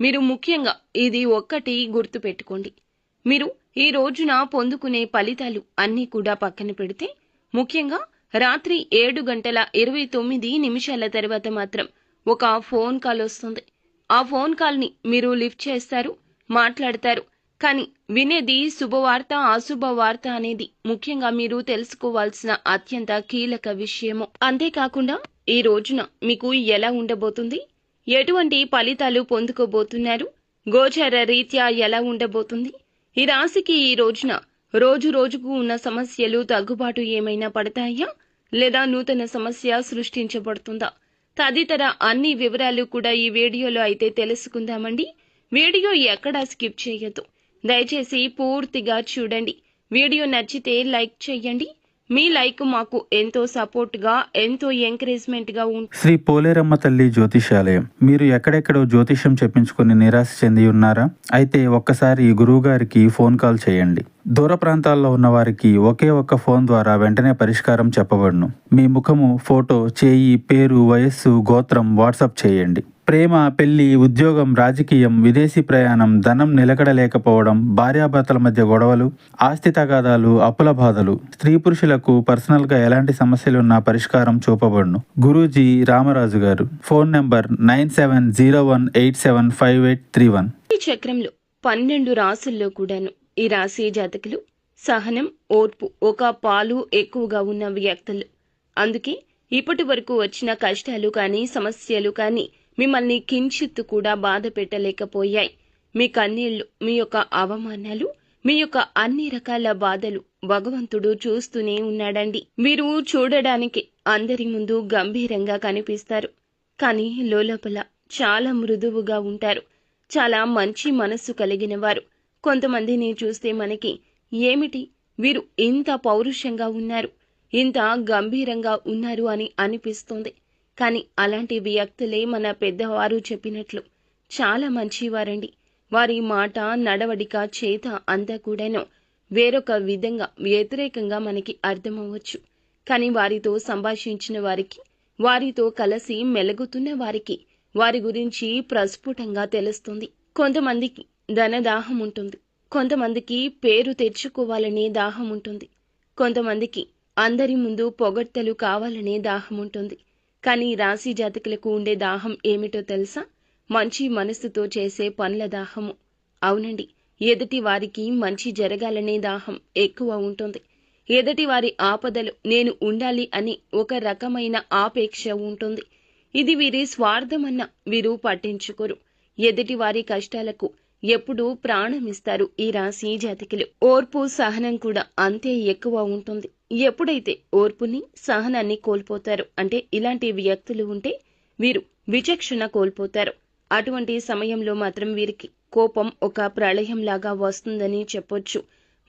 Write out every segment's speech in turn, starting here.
మీరు ముఖ్యంగా ఇది ఒక్కటి గుర్తుపెట్టుకోండి. మీరు ఈ రోజున పొందుకునే ఫలితాలు అన్నీ కూడా పక్కన పెడితే, ముఖ్యంగా రాత్రి 7:29 తర్వాత మాత్రం ఒక ఫోన్ కాల్ వస్తుంది. ఆ ఫోన్ కాల్ని మీరు లిఫ్ట్ చేస్తారు, మాట్లాడతారు. కానీ వినేది శుభవార్త, అశుభవార్త అనేది ముఖ్యంగా మీరు తెలుసుకోవాల్సిన అత్యంత కీలక విషయము. అంతేకాకుండా ఈ రోజున మీకు ఎలా ఉండబోతుంది, ఎటువంటి ఫలితాలు పొందుకోబోతున్నారు, గోచర రీత్యా ఎలా ఉండబోతుంది, ఈ రాశికి ఈ రోజున రోజు రోజుకు ఉన్న సమస్యలు తగ్గుబాటు ఏమైనా పడతాయా, లేదా నూతన సమస్య సృష్టించబడుతుందా, తదితర అన్ని వివరాలు కూడా ఈ వీడియోలో అయితే తెలుసుకుందామండి. వీడియో ఎక్కడా స్కిప్ చేయొద్దు, దయచేసి పూర్తిగా చూడండి. వీడియో నచ్చితే లైక్ చేయండి. మీ లైక్ మాకు ఎంతో సపోర్ట్ గా, ఎంతో ఎంకరేజ్మెంట్ గా ఉంటుంది. శ్రీ పోలేరమ్మ తల్లి జ్యోతిషాలయం. మీరు ఎక్కడెక్కడో జ్యోతిషం చెప్పించుకుని నిరాశ చెంది ఉన్నారా? అయితే ఒక్కసారి గురువు గారికి ఫోన్ కాల్ చేయండి. దూర ప్రాంతాల్లో ఉన్న వారికి ఒకే ఒక్క ఫోన్ ద్వారా వెంటనే పరిష్కారం చెప్పబడును. మీ ముఖము, ఫోటో, చేయి, పేరు, వయస్సు, గోత్రం వాట్సాప్ చేయండి. ప్రేమ, పెళ్లి, ఉద్యోగం, రాజకీయం, విదేశీ ప్రయాణం, ధనం నిలకడలేకపోవడం, భార్యాభర్తల మధ్య గొడవలు, ఆస్తి తగాదాలు, అప్పుల బాధలు, స్త్రీ పురుషులకు పర్సనల్ గా ఎలాంటి సమస్యలున్నా పరిష్కారం చూపబడును. గురూజీ రామరాజు గారు. Phone number 9701875831. ఈ చక్రంలో 12 రాసుల్లో కూడాను ఈ రాశి జాతకులు సహనం, ఓర్పు ఒక పాలు ఎక్కువగా ఉన్న వ్యక్తులు. అందుకే ఇప్పటి వరకు వచ్చిన కష్టాలు కానీ, సమస్యలు కానీ మిమ్మల్ని కించిత్తు కూడా బాధ పెట్టలేకపోయాయి. మీ కన్నీళ్లు, మీ యొక్క అవమానాలు, మీ యొక్క అన్ని రకాల బాధలు భగవంతుడు చూస్తూనే ఉన్నాడండి. మీరు చూడడానికి అందరి ముందు గంభీరంగా కనిపిస్తారు, కానీ లోలోపల చాలా మృదువుగా ఉంటారు. చాలా మంచి మనస్సు కలిగిన వారు. కొంతమందిని చూస్తే మనకి ఏమిటి వీరు ఇంత పౌరుషంగా ఉన్నారు, ఇంత గంభీరంగా ఉన్నారు అని అనిపిస్తుంది. కానీ అలాంటి వ్యక్తులే మన పెద్దవారు చెప్పినట్లు చాలా మంచివారండి. వారి మాట, నడవడిక, చేత అంతా కూడాను వేరొక విధంగా వ్యతిరేకంగా మనకి అర్థమవ్వచ్చు. కానీ వారితో సంభాషించిన వారికి, వారితో కలిసి మెలుగుతున్న వారికి వారి గురించి ప్రస్ఫుటంగా తెలుస్తుంది. కొంతమందికి ధన దాహం ఉంటుంది, కొంతమందికి పేరు తెచ్చుకోవాలనే దాహం ఉంటుంది, కొంతమందికి అందరి ముందు పొగడ్తలు కావాలనే దాహం ఉంటుంది. కానీ రాశి జాతకులకు ఉండే దాహం ఏమిటో తెలుసా? మంచి మనసుతో చేసే పనుల దాహము. అవునండి, ఎదుటి వారికి మంచి జరగాలనే దాహం ఎక్కువ ఉంటుంది. ఎదుటి వారి ఆపదలు నేను ఉండాలి అని ఒక రకమైన ఆపేక్ష ఉంటుంది. ఇది వీరి స్వార్థమన్న వీరు పట్టించుకోరు. ఎదుటి వారి కష్టాలకు ఎప్పుడూ ప్రాణమిస్తారు ఈ రాశి జాతకులు. ఓర్పు, సహనం కూడా అంతే ఎక్కువ ఉంటుంది. ఎప్పుడైతే ఓర్పుని, సహనాన్ని కోల్పోతారు అంటే ఇలాంటి వ్యక్తులు ఉంటే వీరు విచక్షణ కోల్పోతారు. అటువంటి సమయంలో మాత్రం వీరికి కోపం ఒక ప్రళయంలాగా వస్తుందని చెప్పొచ్చు.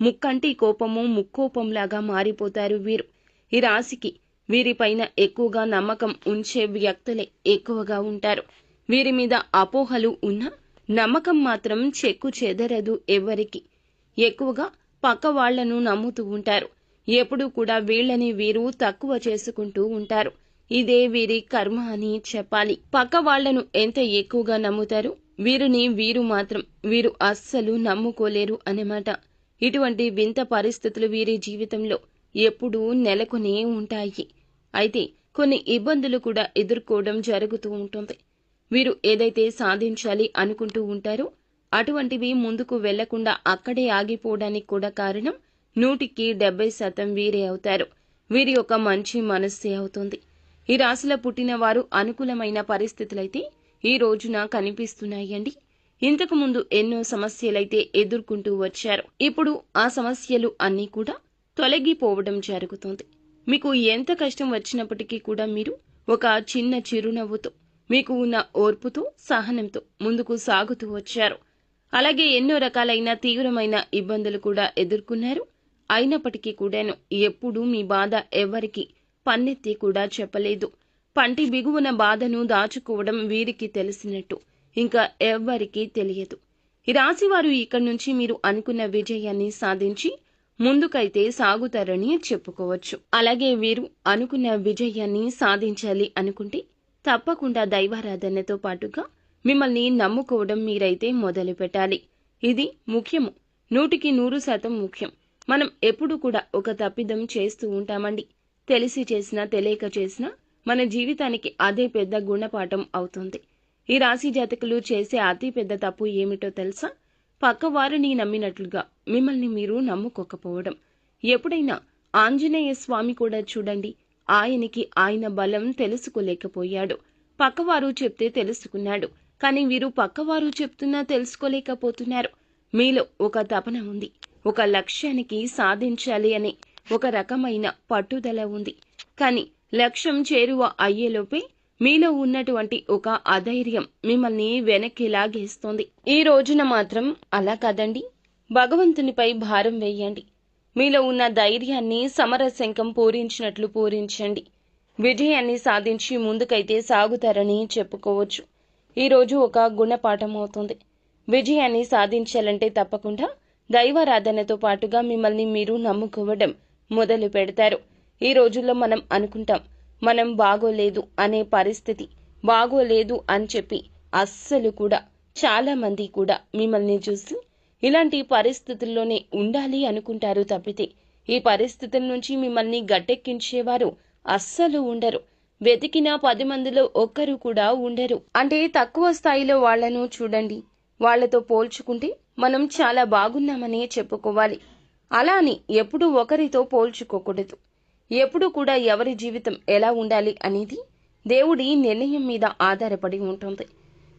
ముక్కంటి కోపము ముక్కోపంలాగా మారిపోతారు వీరు. ఈ రాశికి వీరిపైన ఎక్కువగా నమ్మకం ఉంచే వ్యక్తులే ఎక్కువగా ఉంటారు. వీరి మీద అపోహలు ఉన్నా నమ్మకం మాత్రం చెక్కు చెదరదు ఎవ్వరికి. ఎక్కువగా పక్క వాళ్లను నమ్ముతూ ఉంటారు. ఎప్పుడూ కూడా వీళ్ళని వీరు తక్కువ చేసుకుంటూ ఉంటారు. ఇదే వీరి కర్మ అని చెప్పాలి. పక్క వాళ్లను ఎంత ఎక్కువగా నమ్ముతారు, వీరిని వీరు మాత్రం వీరు అస్సలు నమ్ముకోలేరు అన్నమాట. ఇటువంటి వింత పరిస్థితులు వీరి జీవితంలో ఎప్పుడూ నెలకొనే ఉంటాయి. అయితే కొన్ని ఇబ్బందులు కూడా ఎదుర్కోవడం జరుగుతూ ఉంటుంది. వీరు ఏదైతే సాధించాలి అనుకుంటూ ఉంటారో అటువంటివి ముందుకు వెళ్లకుండా అక్కడే ఆగిపోవడానికి కూడా కారణం 100% వీరే అవుతారు. వీరి యొక్క మంచి మనస్సే అవుతుంది. ఈ రాశిలో పుట్టిన వారు అనుకూలమైన పరిస్థితులైతే ఈ రోజున కనిపిస్తున్నాయండి. ఇంతకు ముందు ఎన్నో సమస్యలైతే ఎదుర్కొంటూ వచ్చారు. ఇప్పుడు ఆ సమస్యలు అన్నీ కూడా తొలగిపోవడం జరుగుతుంది. మీకు ఎంత కష్టం వచ్చినప్పటికీ కూడా మీరు ఒక చిన్న చిరునవ్వుతో, మీకు ఉన్న ఓర్పుతో, సహనంతో ముందుకు సాగుతూ వచ్చారు. అలాగే ఎన్నో రకాలైన తీవ్రమైన ఇబ్బందులు కూడా ఎదుర్కొన్నారు. అయినప్పటికీ కూడాను ఎప్పుడూ మీ బాధ ఎవరికి పన్నెత్తి కూడా చెప్పలేదు. పంటి బిగువున బాధను దాచుకోవడం వీరికి తెలిసినట్టు ఇంకా ఎవ్వరికీ తెలియదు. ఈ రాశివారు ఇక్కడి నుంచి మీరు అనుకున్న విజయాన్ని సాధించి ముందుకైతే సాగుతారని చెప్పుకోవచ్చు. అలాగే వీరు అనుకున్న విజయాన్ని సాధించాలి అనుకుంటే తప్పకుండా దైవారాధనతో పాటుగా మిమ్మల్ని నమ్ముకోవడం మీరైతే మొదలు పెట్టాలి. ఇది ముఖ్యము, 100% ముఖ్యం. మనం ఎప్పుడు కూడా ఒక తప్పిదం చేస్తూ ఉంటామండి. తెలిసి చేసినా తెలియక చేసినా మన జీవితానికి అదే పెద్ద గుణపాఠం అవుతుంది. ఈ రాశి జాతకులు చేసే అతి పెద్ద తప్పు ఏమిటో తెలుసా? పక్కవారిని నమ్మినట్లుగా మిమ్మల్ని మీరు నమ్ముకోకపోవడం. ఎప్పుడైనా ఆంజనేయ స్వామి కూడా చూడండి, ఆయనకి ఆయన బలం తెలుసుకోలేకపోయాడు. పక్కవారు చెప్తే తెలుసుకున్నాడు. కానీ వీరు పక్కవారు చెప్తున్నా తెలుసుకోలేకపోతున్నారు. మీలో ఒక తపన ఉంది, ఒక లక్ష్యానికి సాధించాలి అనే ఒక రకమైన పట్టుదల ఉంది. కానీ లక్ష్యం చేరువ అయ్యేలోపే మీలో ఉన్నటువంటి ఒక అధైర్యం మిమ్మల్ని వెనక్కి లాగేస్తోంది. ఈ రోజున మాత్రం అలా కాదండి, భగవంతునిపై భారం వేయండి. మీలో ఉన్న ధైర్యాన్ని సమరశంఖం పూరించినట్లు పూరించండి. విజయాన్ని సాధించి ముందుకైతే సాగుతారని చెప్పుకోవచ్చు. ఈరోజు ఒక గుణపాఠం అవుతుంది. విజయాన్ని సాధించాలంటే తప్పకుండా దైవారాధనతో పాటుగా మిమ్మల్ని మీరు నమ్ముకోవడం మొదలు పెడతారు. ఈ రోజుల్లో మనం అనుకుంటాం, మనం బాగోలేదు అనే పరిస్థితి, బాగోలేదు అని చెప్పి అస్సలు కూడా చాలా మంది కూడా మిమ్మల్ని చూసి ఇలాంటి పరిస్థితుల్లోనే ఉండాలి అనుకుంటారు తప్పితే ఈ పరిస్థితుల నుంచి మిమ్మల్ని గట్టెక్కించేవారు అస్సలు ఉండరు. వెతికిన 10 మందిలో ఒక్కరు కూడా ఉండరు. అంటే తక్కువ స్థాయిలో వాళ్లను చూడండి, వాళ్లతో పోల్చుకుంటే మనం చాలా బాగున్నామని చెప్పుకోవాలి. అలా అని ఎప్పుడూ ఒకరితో పోల్చుకోకూడదు. ఎప్పుడు కూడా ఎవరి జీవితం ఎలా ఉండాలి అనేది దేవుడి నిర్ణయం మీద ఆధారపడి ఉంటుంది.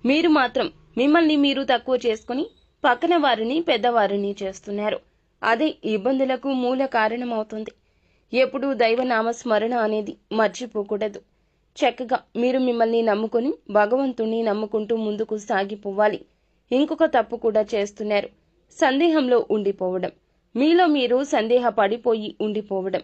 మీరు మాత్రం మిమ్మల్ని మీరు తక్కువ చేసుకుని పక్కన వారిని పెద్దవారిని చేస్తున్నారు. అదే ఇబ్బందులకు మూల కారణమవుతుంది. ఎప్పుడూ దైవనామ స్మరణ అనేది మర్చిపోకూడదు. చక్కగా మీరు మిమ్మల్ని నమ్ముకొని భగవంతుణ్ణి నమ్ముకుంటూ ముందుకు సాగిపోవాలి. ఇంకొక తప్పు కూడా చేస్తున్నారు, సందేహంలో ఉండిపోవడం. మీలో మీరు సందేహ పడిపోయి ఉండిపోవడం.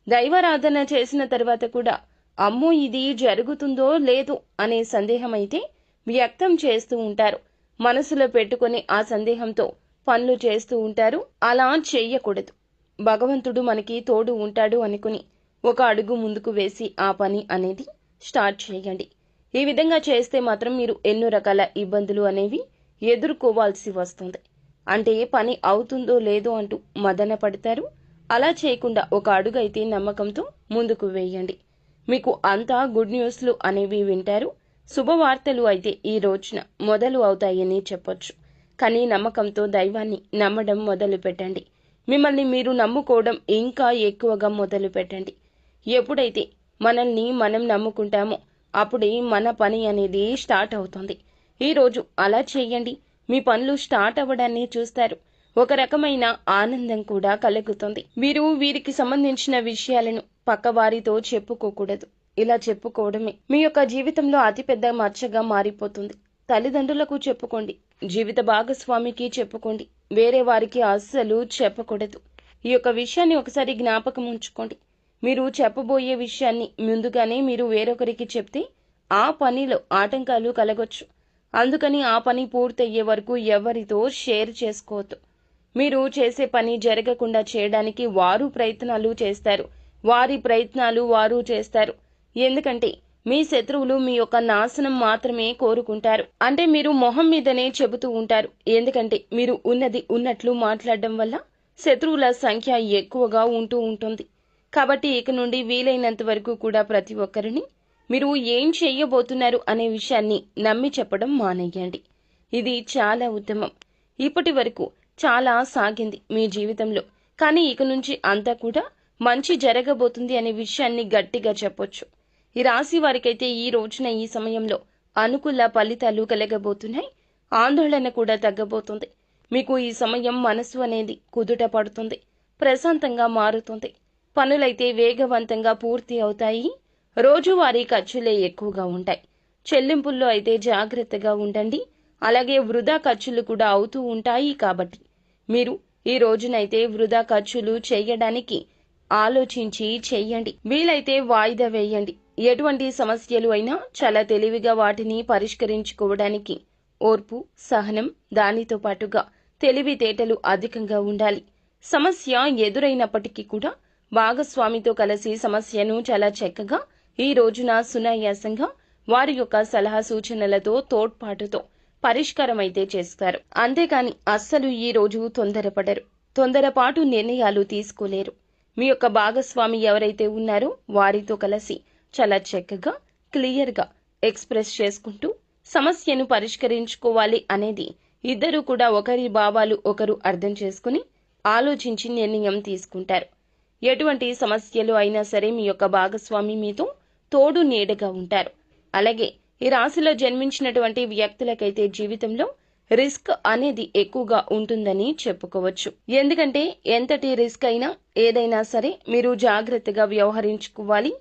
దైవారాధన చేసిన తర్వాత కూడా అమ్మో ఇది జరుగుతుందో లేదో అనే సందేహం అయితే వ్యక్తం చేస్తూ ఉంటారు. మనసులో పెట్టుకుని ఆ సందేహంతో పనులు చేస్తూ ఉంటారు. అలా చెయ్యకూడదు. భగవంతుడు మనకి తోడు ఉంటాడు అనుకుని ఒక అడుగు ముందుకు వేసి ఆ పని అనేది స్టార్ట్ చేయండి. ఈ విధంగా చేస్తే మాత్రం మీరు ఎన్నో రకాల ఇబ్బందులు అనేవి ఎదుర్కోవాల్సి వస్తుంది. అంటే పని అవుతుందో లేదో అంటూ మదన పడతారు. అలా చేయకుండా ఒక అడుగు అయితే నమ్మకంతో ముందుకు వేయండి. మీకు అంతా గుడ్ న్యూస్లు అనేవి వింటారు. శుభవార్తలు అయితే ఈ రోజున మొదలు అవుతాయని చెప్పొచ్చు. కానీ నమ్మకంతో దైవాన్ని నమ్మడం మొదలు పెట్టండి. మిమ్మల్ని మీరు నమ్ముకోవడం ఇంకా ఎక్కువగా మొదలు పెట్టండి. ఎప్పుడైతే మనల్ని మనం నమ్ముకుంటామో అప్పుడే మన పని అనేది స్టార్ట్ అవుతుంది. ఈరోజు అలా చేయండి. మీ పనులు స్టార్ట్ అవ్వడాన్ని చూస్తారు. ఒక రకమైన ఆనందం కూడా కలుగుతుంది. మీరు వీరికి సంబంధించిన విషయాలను పక్కవారితో చెప్పుకోకూడదు. ఇలా చెప్పుకోవడమే మీ యొక్క జీవితంలో అతిపెద్ద మచ్చగా మారిపోతుంది. తల్లిదండ్రులకు చెప్పుకోండి, జీవిత భాగస్వామికి చెప్పుకోండి, వేరే వారికి అస్సలు చెప్పకూడదు. ఈ యొక్క విషయాన్ని ఒకసారి జ్ఞాపకం ఉంచుకోండి. మీరు చెప్పబోయే విషయాన్ని ముందుగానే మీరు వేరొకరికి చెప్తే ఆ పనిలో ఆటంకాలు కలగొచ్చు. అందుకని ఆ పని పూర్తయ్యే వరకు ఎవరితో షేర్ చేసుకోవద్దు. మీరు చేసే పని జరగకుండా చేయడానికి వారు ప్రయత్నాలు చేస్తారు. వారి ప్రయత్నాలు వారు చేస్తారు. ఎందుకంటే మీ శత్రువులు మీ యొక్క నాశనం మాత్రమే కోరుకుంటారు. అంటే మీరు మొహం మీదనే చెబుతూ ఉంటారు. ఎందుకంటే మీరు ఉన్నది ఉన్నట్లు మాట్లాడడం వల్ల శత్రువుల సంఖ్య ఎక్కువగా ఉంటూ ఉంటుంది. కాబట్టి ఇక నుండి వీలైనంత వరకు కూడా ప్రతి ఒక్కరిని మీరు ఏం చెయ్యబోతున్నారు అనే విషయాన్ని నమ్మి చెప్పడం మానేయండి. ఇది చాలా ఉత్తమం. ఇప్పటి వరకు చాలా సాగింది మీ జీవితంలో, కానీ ఇక నుంచి అంతా కూడా మంచి జరగబోతుంది అనే విషయాన్ని గట్టిగా చెప్పొచ్చు. ఈ రాశి వారికైతే ఈ రోజున ఈ సమయంలో అనుకూల ఫలితాలు కలగబోతున్నాయి. ఆందోళన కూడా తగ్గబోతుంది. మీకు ఈ సమయం మనసు అనేది కుదుట పడుతుంది, ప్రశాంతంగా మారుతుంది. పనులైతే వేగవంతంగా పూర్తి అవుతాయి. రోజువారీ ఖర్చులే ఎక్కువగా ఉంటాయి. చెల్లింపుల్లో అయితే జాగ్రత్తగా ఉండండి. అలాగే వృధా ఖర్చులు కూడా అవుతూ ఉంటాయి. కాబట్టి మీరు ఈ రోజునైతే వృధా ఖర్చులు చేయడానికి ఆలోచించి చెయ్యండి. వీలైతే వాయిదా వేయండి. ఎటువంటి సమస్యలు అయినా చాలా తెలివిగా వాటిని పరిష్కరించుకోవడానికి ఓర్పు, సహనం, దానితో పాటుగా తెలివితేటలు అధికంగా ఉండాలి. సమస్య ఎదురైనప్పటికీ కూడా భాగస్వామితో కలిసి సమస్యను చాలా చక్కగా ఈ రోజున సునాయాసంగా వారి యొక్క సలహా సూచనలతో తోడ్పాటుతో పరిష్కారం అయితే చేస్తారు. అంతేకాని అస్సలు ఈ రోజు తొందరపడరు, తొందరపాటు నిర్ణయాలు తీసుకోలేరు. మీ యొక్క భాగస్వామి ఎవరైతే ఉన్నారో వారితో కలిసి చాలా చక్కగా క్లియర్గా ఎక్స్ప్రెస్ చేసుకుంటూ సమస్యను పరిష్కరించుకోవాలి అనేది ఇద్దరు కూడా ఒకరి భావాలు ఒకరు అర్థం చేసుకుని ఆలోచించి నిర్ణయం తీసుకుంటారు. ఎటువంటి సమస్యలు అయినా సరే మీ యొక్క భాగస్వామి మీతో తోడు నీడగా ఉంటారు. అలాగే ఈ రాశిలో జన్మించినటువంటి వ్యక్తులకైతే జీవితంలో రిస్క్ అనేది ఎక్కువగా ఉంటుందని చెప్పుకోవచ్చు. ఎందుకంటే ఎంతటి రిస్క్ అయినా ఏదైనా సరే మీరు జాగ్రత్తగా వ్యవహరించుకోవాలి.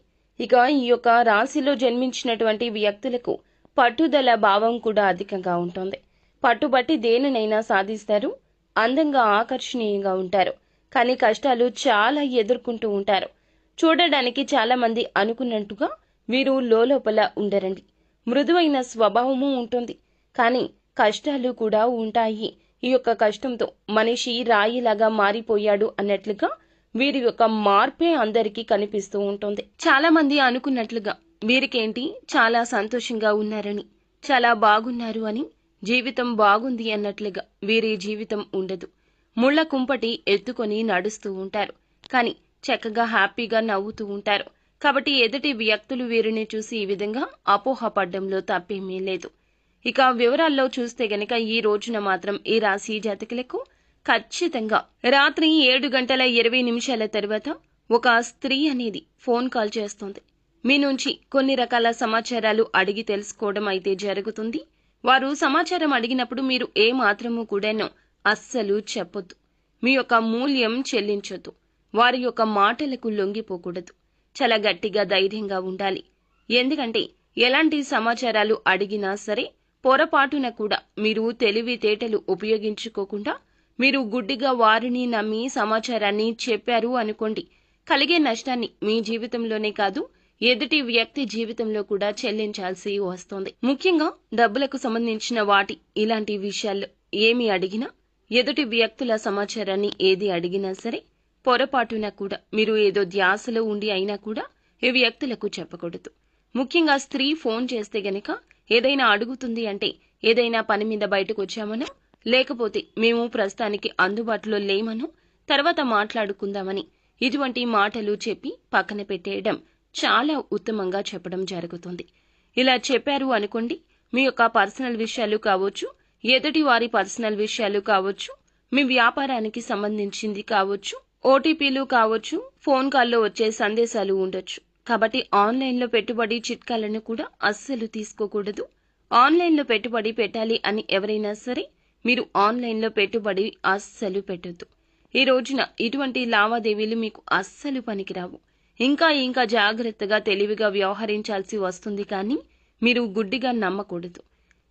ఇక ఈ యొక్క రాశిలో జన్మించినటువంటి వ్యక్తులకు పట్టుదల భావం కూడా అధికంగా ఉంటుంది. పట్టుబట్టి దేనినైనా సాధిస్తారు. అందంగా ఆకర్షణీయంగా ఉంటారు. కానీ కష్టాలు చాలా ఎదుర్కొంటూ ఉంటారు. చూడడానికి చాలా మంది అనుకున్నట్టుగా వీరు లోపల ఉండరండి. మృదువైన స్వభావము ఉంటుంది. కానీ కష్టాలు కూడా ఉంటాయి. ఈ యొక్క కష్టంతో మనిషి రాయిలాగా మారిపోయాడు అన్నట్లుగా వీరి యొక్క మార్పే అందరికీ కనిపిస్తూ ఉంటుంది. చాలా మంది అనుకున్నట్లుగా వీరికేంటి చాలా సంతోషంగా ఉన్నారని, చాలా బాగున్నారు అని, జీవితం బాగుంది అన్నట్లుగా వీరి జీవితం ఉండదు. ముళ్ల కుంపటి ఎత్తుకొని నడుస్తూ ఉంటారు. కానీ చక్కగా హ్యాపీగా నవ్వుతూ ఉంటారు. కాబట్టి ఎదుటి వ్యక్తులు వీరిని చూసి ఈ విధంగా అపోహపడ్డంలో తప్పేమీ లేదు. ఇక వివరాల్లో చూస్తే గనక ఈ రోజున మాత్రం ఈ రాశి జాతకులకు ఖచ్చితంగా రాత్రి 7:20 తర్వాత ఒక స్త్రీ అనేది ఫోన్ కాల్ చేస్తుంది. మీ నుంచి కొన్ని రకాల సమాచారాలు అడిగి తెలుసుకోవడం అయితే జరుగుతుంది. వారు సమాచారం అడిగినప్పుడు మీరు ఏ మాత్రము కూడాను అస్సలు చెప్పొద్దు. మీ యొక్క మూల్యం చెల్లించొద్దు. వారి యొక్క మాటలకు లొంగిపోకూడదు. చాలా గట్టిగా ధైర్యంగా ఉండాలి. ఎందుకంటే ఎలాంటి సమాచారాలు అడిగినా సరే పొరపాటున కూడా మీరు తెలివితేటలు ఉపయోగించుకోకుండా మీరు గుడ్డిగా వారిని నమ్మి సమాచారాన్ని చెప్పారు అనుకోండి, కలిగే నష్టాన్ని మీ జీవితంలోనే కాదు ఎదుటి వ్యక్తి జీవితంలో కూడా చెల్లించాల్సి వస్తుంది. ముఖ్యంగా డబ్బులకు సంబంధించిన వాటి ఇలాంటి విషయాల్లో ఏమి అడిగినా, ఎదుటి వ్యక్తుల సమాచారాన్ని ఏది అడిగినా సరే పొరపాటున కూడా మీరు ఏదో ధ్యాసలో ఉండి అయినా కూడా ఈ వ్యక్తులకు చెప్పకూడదు. ముఖ్యంగా స్త్రీ ఫోన్ చేస్తే గనక ఏదైనా అడుగుతుంది అంటే ఏదైనా పని మీద బయటకు వచ్చామనో, లేకపోతే మేము ప్రస్తుతానికి అందుబాటులో లేమనో, తర్వాత మాట్లాడుకుందామని ఇటువంటి మాటలు చెప్పి పక్కన పెట్టేయడం చాలా ఉత్తమంగా చెప్పడం జరుగుతుంది. ఇలా చెప్పారు అనుకోండి, మీ యొక్క పర్సనల్ విషయాలు కావచ్చు, ఎదుటి వారి పర్సనల్ విషయాలు కావచ్చు, మీ వ్యాపారానికి సంబంధించింది కావచ్చు, ఓటీపీలు కావచ్చు, ఫోన్ కాల్లో వచ్చే సందేశాలు ఉండొచ్చు. కాబట్టి ఆన్లైన్లో పెట్టుబడి చిట్కాలను కూడా అస్సలు తీసుకోకూడదు. ఆన్లైన్లో పెట్టుబడి పెట్టాలి అని ఎవరైనా సరే మీరు ఆన్లైన్లో పెట్టుబడి అస్సలు పెట్టొద్దు. ఈ రోజున ఇటువంటి లావాదేవీలు మీకు అస్సలు పనికిరావు. ఇంకా జాగ్రత్తగా తెలివిగా వ్యవహరించాల్సి వస్తుంది. కానీ మీరు గుడ్డిగా నమ్మకూడదు.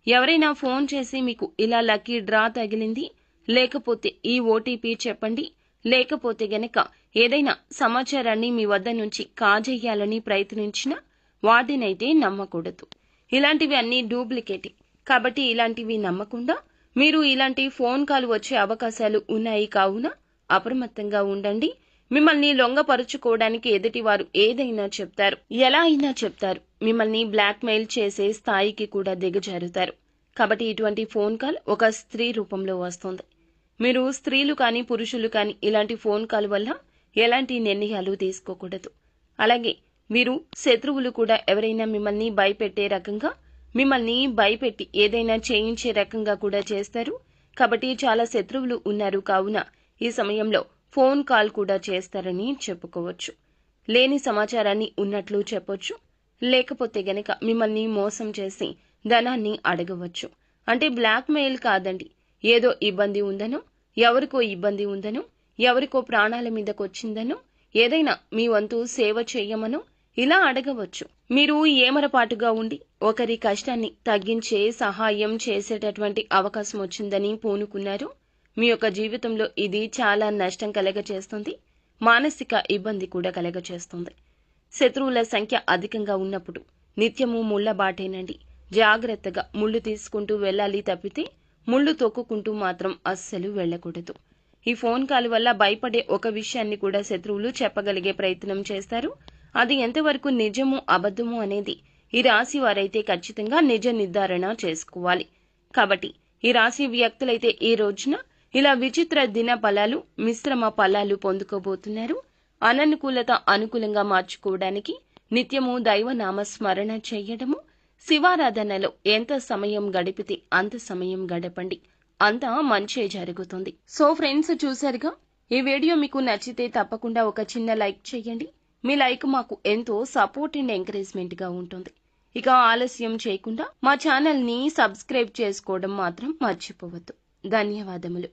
ఎవరైనా ఫోన్ చేసి మీకు ఇలా లక్కీ డ్రా తగిలింది, లేకపోతే ఈ ఓటీపీ చెప్పండి, లేకపోతే గనక ఏదైనా సమాచారాన్ని మీ వద్ద నుంచి కాజేయాలని ప్రయత్నించినా వాటినైతే నమ్మకూడదు. ఇలాంటివి అన్నీ డూప్లికేటే. కాబట్టి ఇలాంటివి నమ్మకుండా మీరు ఇలాంటి ఫోన్ కాల్ వచ్చే అవకాశాలు ఉన్నాయి. కావున అప్రమత్తంగా ఉండండి. మిమ్మల్ని లొంగపరుచుకోవడానికి ఎదుటివారు ఏదైనా చెప్తారు, ఎలా అయినా చెప్తారు. మిమ్మల్ని బ్లాక్మెయిల్ చేసే స్థాయికి కూడా దిగజారుతారు. కాబట్టి ఇటువంటి ఫోన్ కాల్ ఒక స్త్రీ రూపంలో వస్తుంది. మీరు స్త్రీలు కానీ పురుషులు కానీ ఇలాంటి ఫోన్ కాల్ వల్ల ఎలాంటి నిర్ణయాలు తీసుకోకూడదు. అలాగే మీరు శత్రువులు కూడా ఎవరైనా మిమ్మల్ని భయపెట్టే రకంగా, మిమ్మల్ని భయపెట్టి ఏదైనా చేయించే రకంగా కూడా చేస్తారు. కాబట్టి చాలా శత్రువులు ఉన్నారు. కావున ఈ సమయంలో ఫోన్ కాల్ కూడా చేస్తారని చెప్పుకోవచ్చు. లేని సమాచారాన్ని ఉన్నట్లు చెప్పొచ్చు. లేకపోతే గనక మిమ్మల్ని మోసం చేసి ధనాన్ని అడగవచ్చు. అంటే బ్లాక్మెయిల్ కాదండి. ఏదో ఇబ్బంది ఉందనో, ఎవరికో ఇబ్బంది ఉందనో, ఎవరికో ప్రాణాల మీదకొచ్చిందనో, ఏదైనా మీ వంతు సేవ చెయ్యమనో ఇలా అడగవచ్చు. మీరు ఏమరపాటుగా ఉండి ఒకరి కష్టాన్ని తగ్గించే సహాయం చేసేటటువంటి అవకాశం వచ్చిందని పూనుకున్నారు. మీ యొక్క జీవితంలో ఇది చాలా నష్టం కలగచేస్తుంది. మానసిక ఇబ్బంది కూడా కలగచేస్తుంది. శత్రువుల సంఖ్య అధికంగా ఉన్నప్పుడు నిత్యము ముళ్ల బాటేనండి. జాగ్రత్తగా ముళ్ళు తీసుకుంటూ వెళ్ళాలి తప్పితే ముళ్ళు తొక్కుకుంటూ మాత్రం అస్సలు వెళ్ళకూడదు. ఈ ఫోన్ కాల్ వల్ల భయపడే ఒక విషయాన్ని కూడా శత్రువులు చెప్పగలిగే ప్రయత్నం చేస్తారు. అది ఎంతవరకు నిజమో అబద్ధమో అనేది ఈ రాశి వారైతే ఖచ్చితంగా నిజ నిర్ధారణ చేసుకోవాలి. కాబట్టి ఈ రాశి వ్యక్తులైతే ఈ రోజున ఇలా విచిత్ర దిన ఫలాలు, మిశ్రమ ఫలాలు పొందుకోబోతున్నారు. అననుకూలత అనుకూలంగా మార్చుకోవడానికి నిత్యము దైవనామ స్మరణ చేయడము, శివారాధనలో ఎంత సమయం గడిపితే అంత సమయం గడపండి, అంతా మంచే జరుగుతుంది. సో ఫ్రెండ్స్, చూసారుగా, ఈ వీడియో మీకు నచ్చితే తప్పకుండా ఒక చిన్న లైక్ చేయండి. మీ లైక్ మాకు ఎంతో సపోర్ట్ అండ్ ఎంకరేజ్మెంట్ గా ఉంటుంది. ఇక ఆలస్యం చేయకుండా మా ఛానల్ ని సబ్స్క్రైబ్ చేసుకోవడం మాత్రం మర్చిపోవద్దు. ధన్యవాదములు.